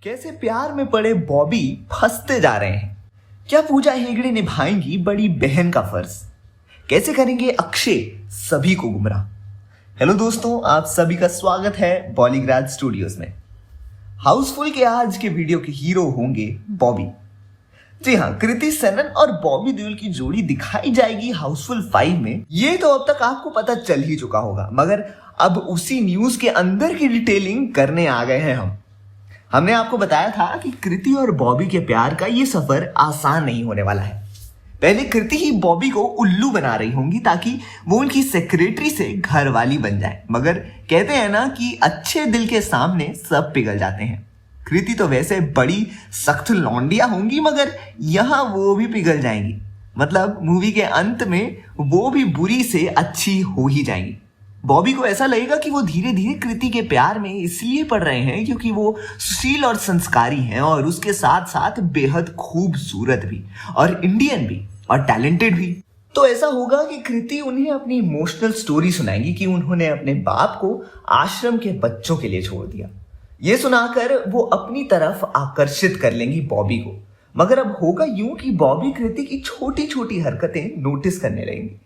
कैसे प्यार में पड़े बॉबी फंसते जा रहे हैं। क्या पूजा हेगड़े निभाएंगी बड़ी बहन का फर्ज। कैसे करेंगे अक्षय सभी को गुमराह। हेलो दोस्तों, आप सभी का स्वागत है बॉलीग्राज स्टूडियोज में। हाउसफुल के आज के वीडियो के हीरो होंगे बॉबी। जी हाँ, कृति सेनन और बॉबी देओल की जोड़ी दिखाई जाएगी हाउसफुल 5 में। ये तो अब तक आपको पता चल ही चुका होगा, मगर अब उसी न्यूज के अंदर की डिटेलिंग करने आ गए हैं हमने आपको बताया था कि कृति और बॉबी के प्यार का ये सफर आसान नहीं होने वाला है। पहले कृति ही बॉबी को उल्लू बना रही होंगी ताकि वो उनकी सेक्रेटरी से घर वाली बन जाए, मगर कहते हैं ना कि अच्छे दिल के सामने सब पिघल जाते हैं। कृति तो वैसे बड़ी सख्त लौंडिया होंगी, मगर यहां वो भी पिघल जाएंगी। मतलब मूवी के अंत में वो भी बुरी से अच्छी हो ही जाएंगी। बॉबी को ऐसा लगेगा कि वो धीरे धीरे कृति के प्यार में इसलिए पड़ रहे हैं क्योंकि वो सुशील और संस्कारी हैं और उसके साथ साथ बेहद खूबसूरत भी और इंडियन भी और टैलेंटेड भी। तो ऐसा होगा कि कृति उन्हें अपनी इमोशनल स्टोरी सुनाएंगी कि उन्होंने अपने बाप को आश्रम के बच्चों के लिए छोड़ दिया। ये सुनाकर वो अपनी तरफ आकर्षित कर लेंगी बॉबी को। मगर अब होगा यूं कि बॉबी कृति की छोटी छोटी हरकतें नोटिस करने लगेंगी।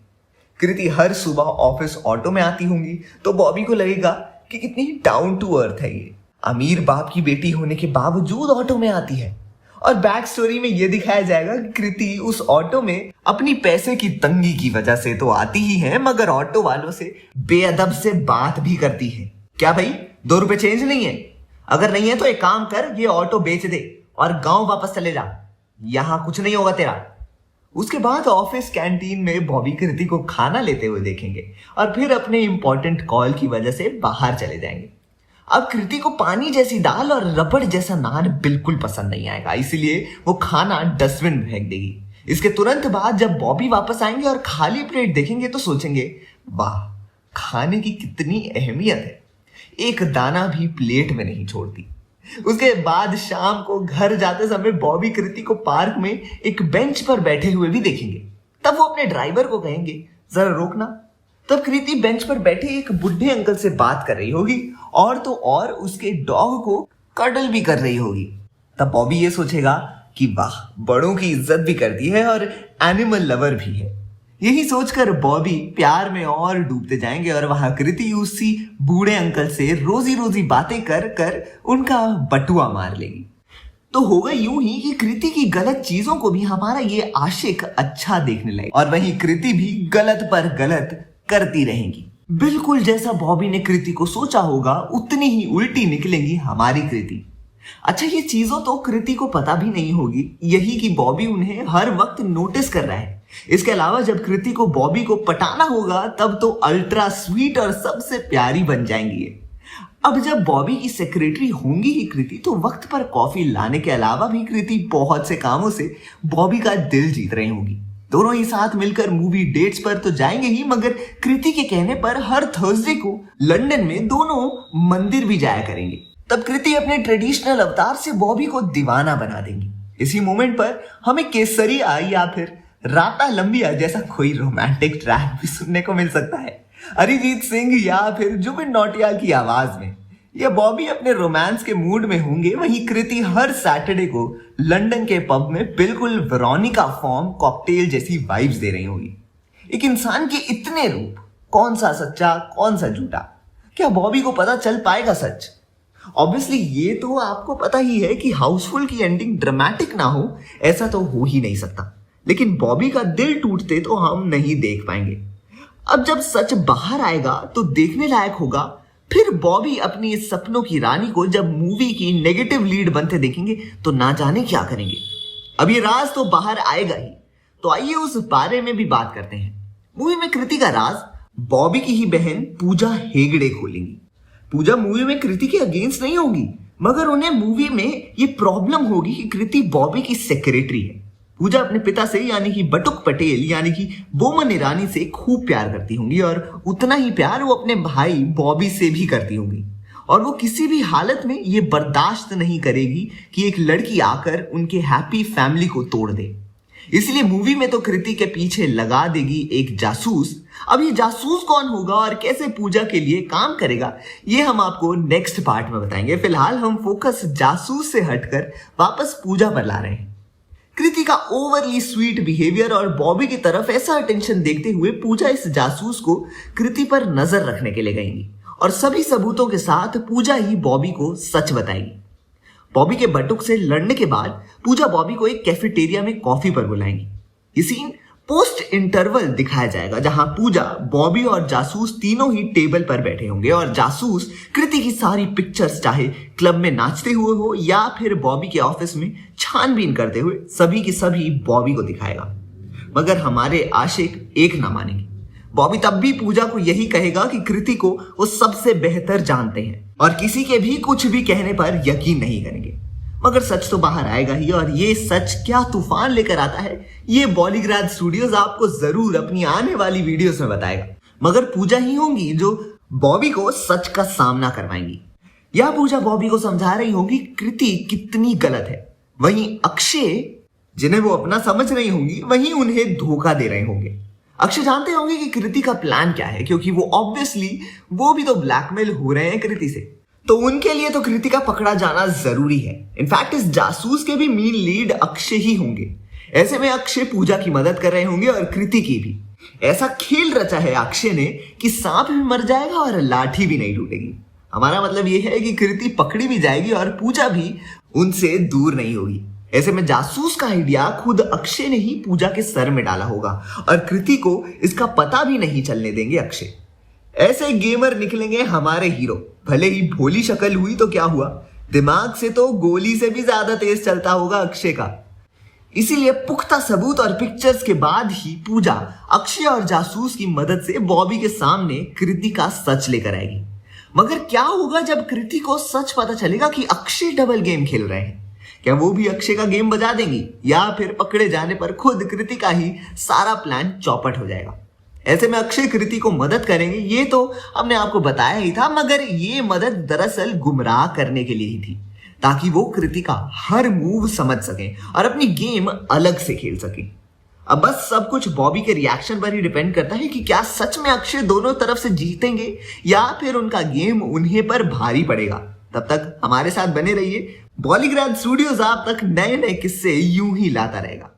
कृति हर सुबह ऑफिस ऑटो में आती होंगी तो बॉबी को लगेगा कि कितनी डाउन टू अर्थ है ये। अमीर बाप की बेटी होने के बावजूद ऑटो में आती है। और बैक स्टोरी में ये दिखाया जाएगा कि कृति उस ऑटो में अपनी पैसे की तंगी की वजह से तो आती ही है, मगर ऑटो वालों से बेअदब से बात भी करती है। क्या भाई, 2 रुपए चेंज नहीं है? अगर नहीं है तो एक काम कर, ये ऑटो बेच दे और गांव वापस चले जा, यहां कुछ नहीं होगा तेरा। उसके बाद ऑफिस कैंटीन में बॉबी कृति को खाना लेते हुए देखेंगे और फिर अपने इंपॉर्टेंट कॉल की वजह से बाहर चले जाएंगे। अब कृति को पानी जैसी दाल और रबड़ जैसा नान बिल्कुल पसंद नहीं आएगा, इसीलिए वो खाना डस्टबिन में फेंक देगी। इसके तुरंत बाद जब बॉबी वापस आएंगे और खाली प्लेट देखेंगे तो सोचेंगे, वाह, खाने की कितनी अहमियत है, एक दाना भी प्लेट में नहीं छोड़ती। उसके बाद शाम को घर जाते समय बॉबी कृति को पार्क में एक बेंच पर बैठे हुए भी देखेंगे। तब वो अपने ड्राइवर को कहेंगे, जरा रोकना। तब कृति बेंच पर बैठे एक बुढ़े अंकल से बात कर रही होगी और तो और उसके डॉग को कडल भी कर रही होगी। तब बॉबी ये सोचेगा कि वाह, बड़ों की इज्जत भी करती है और एनिमल लवर भी है। यही सोचकर बॉबी प्यार में और डूबते जाएंगे और वहां कृति उसी बूढ़े अंकल से रोजी रोजी बातें कर कर उनका बटुआ मार लेगी। तो होगा यूं ही कि कृति की गलत चीजों को भी हमारा ये आशिक अच्छा देखने लगे और वहीं कृति भी गलत पर गलत करती रहेंगी। बिल्कुल जैसा बॉबी ने कृति को सोचा होगा उतनी ही उल्टी निकलेंगी हमारी कृति। अच्छा, ये चीजों तो कृति को पता भी नहीं होगी, यही कि बॉबी उन्हें हर वक्त नोटिस कर रहा है। इसके अलावा जब कृति को बॉबी को पटाना होगा तब तो अल्ट्रा स्वीट और सबसे प्यारी बन जाएंगी। अब जब बॉबी की सेक्रेटरी होंगी ही कृति तो वक्त पर कॉफी लाने के अलावा भी कृति बहुत से कामों से बॉबी का दिल जीत रही होगी। दोनों ही साथ मिलकर मूवी डेट्स पर तो जाएंगे ही, मगर कृति के कहने पर हर थर्सडे को लंदन में दोनों मंदिर भी जाया करेंगे। तब कृति अपने ट्रेडिशनल अवतार से बॉबी को दीवाना बना देंगी। इसी मोमेंट पर हमें केसरिया या फिर राता लंबिया जैसा कोई रोमांटिक ट्रैक भी सुनने को मिल सकता है, अरिजीत सिंह या फिर जुबिन नौटियाल की आवाज में। यह बॉबी अपने रोमांस के मूड में होंगे, वहीं कृति हर सैटरडे को लंदन के पब में बिल्कुल वेरोनिका फॉर्म कॉकटेल जैसी वाइब्स दे रही होगी। एक इंसान के इतने रूप, कौन सा सच्चा कौन सा झूठा, क्या बॉबी को पता चल पाएगा सच? ऑब्वियसली ये तो आपको पता ही है कि हाउसफुल की एंडिंग ड्रामेटिक ना हो, ऐसा तो हो ही नहीं सकता। लेकिन बॉबी का दिल टूटते तो हम नहीं देख पाएंगे। अब जब सच बाहर आएगा तो देखने लायक होगा। फिर बॉबी अपनी इस सपनों की रानी को जब मूवी की नेगेटिव लीड बनते देखेंगे तो ना जाने क्या करेंगे। अब ये राज तो बाहर आएगा ही, तो आइए उस बारे में भी बात करते हैं। मूवी में कृति का राज बॉबी की ही बहन पूजा हेगड़े खोलेंगी। पूजा मूवी में कृति के अगेंस्ट नहीं होगी, मगर उन्हें मूवी में ये प्रॉब्लम होगी कि कृति बॉबी की सेक्रेटरी है। पूजा अपने पिता से यानी कि बटुक पटेल यानी कि बोमन ईरानी से खूब प्यार करती होंगी और उतना ही प्यार वो अपने भाई बॉबी से भी करती होंगी। और वो किसी भी हालत में ये बर्दाश्त नहीं करेगी कि एक लड़की आकर उनके हैप्पी फैमिली को तोड़ दे। इसलिए मूवी में तो कृति के पीछे लगा देगी एक जासूस। अब ये जासूस कौन होगा और कैसे पूजा के लिए काम करेगा, ये हम आपको नेक्स्ट पार्ट में बताएंगे। फिलहाल हम फोकस जासूस से हटकर वापस पूजा पर ला रहे हैं। कृति का ओवरली स्वीट बिहेवियर और बॉबी की तरफ ऐसा अटेंशन देखते हुए पूजा इस जासूस को कृति पर नजर रखने के लिए गएंगी और सभी सबूतों के साथ पूजा ही बॉबी को सच बताएगी। बॉबी के बटुक से लड़ने के बाद पूजा बॉबी को एक कैफेटेरिया में कॉफी पर बुलाएंगी। ये सीन पोस्ट इंटरवल दिखाया जाएगा, जहां पूजा, बॉबी और जासूस तीनों ही टेबल पर बैठे होंगे और जासूस कृति की सारी पिक्चर्स, चाहे क्लब में नाचते हुए हो या फिर बॉबी के ऑफिस में छानबीन करते हुए, सभी की सभी बॉबी को दिखाएगा। मगर हमारे आशिक एक ना मानेंगे। बॉबी तब भी पूजा को यही कहेगा कि कृति को वो सबसे बेहतर जानते हैं और किसी के भी कुछ भी कहने पर यकीन नहीं करेंगे। मगर सच तो बाहर आएगा ही, और ये सच क्या तूफान लेकर आता है, ये बॉलीग्राज स्टूडियोज आपको जरूर अपनी आने वाली वीडियोस में बताएगा। मगर पूजा ही होंगी जो बॉबी को सच का सामना करवाएंगी। या पूजा बॉबी को समझा रही होंगी कृति कितनी गलत है, वहीं अक्षय, जिन्हें वो अपना समझ रही होंगी, वहीं उन्हें धोखा दे रहे होंगे। अक्षय जानते होंगे कि कृति का प्लान क्या है, क्योंकि वो ऑब्वियसली वो भी तो ब्लैकमेल हो रहे हैं कृति से, तो उनके लिए तो कृति का पकड़ा जाना जरूरी है। इनफैक्ट इस जासूस के भी मेन लीड अक्षय ही होंगे। ऐसे में अक्षय पूजा की मदद कर रहे होंगे और कृति की भी। ऐसा खेल रचा है अक्षय ने कि सांप भी मर जाएगा और लाठी भी नहीं टूटेगी। हमारा मतलब यह है कि कृति पकड़ी भी जाएगी और पूजा भी उनसे दूर नहीं होगी। ऐसे में जासूस का आइडिया खुद अक्षय ने ही पूजा के सर में डाला होगा और कृति को इसका पता भी नहीं चलने देंगे अक्षय। ऐसे गेमर निकलेंगे हमारे हीरो। भले ही भोली शक्ल हुई तो क्या हुआ, दिमाग से तो गोली से भी ज्यादा तेज चलता होगा अक्षय का। इसीलिए पुख्ता सबूत और पिक्चर्स के बाद ही पूजा अक्षय और जासूस की मदद से बॉबी के सामने कृति का सच लेकर आएगी। मगर क्या होगा जब कृति को सच पता चलेगा कि अक्षय डबल गेम खेल रहे हैं? क्या वो भी अक्षय का गेम बजा देंगी या फिर पकड़े जाने पर खुद कृति का ही सारा प्लान चौपट हो जाएगा? ऐसे में अक्षय कृति को मदद करेंगे, ये तो हमने आपको बताया ही था, मगर ये मदद दरअसल गुमराह करने के लिए ही थी, ताकि वो कृति का हर मूव समझ सकें और अपनी गेम अलग से खेल सकें। अब बस सब कुछ बॉबी के रिएक्शन पर ही डिपेंड करता है कि क्या सच में अक्षय दोनों तरफ से जीतेंगे या फिर उनका गेम उन्हें पर भारी पड़ेगा। तब तक हमारे साथ बने रहिए। बॉलीग्राज स्टूडियोज आप तक नए नए किस्से यूं ही लाता रहेगा।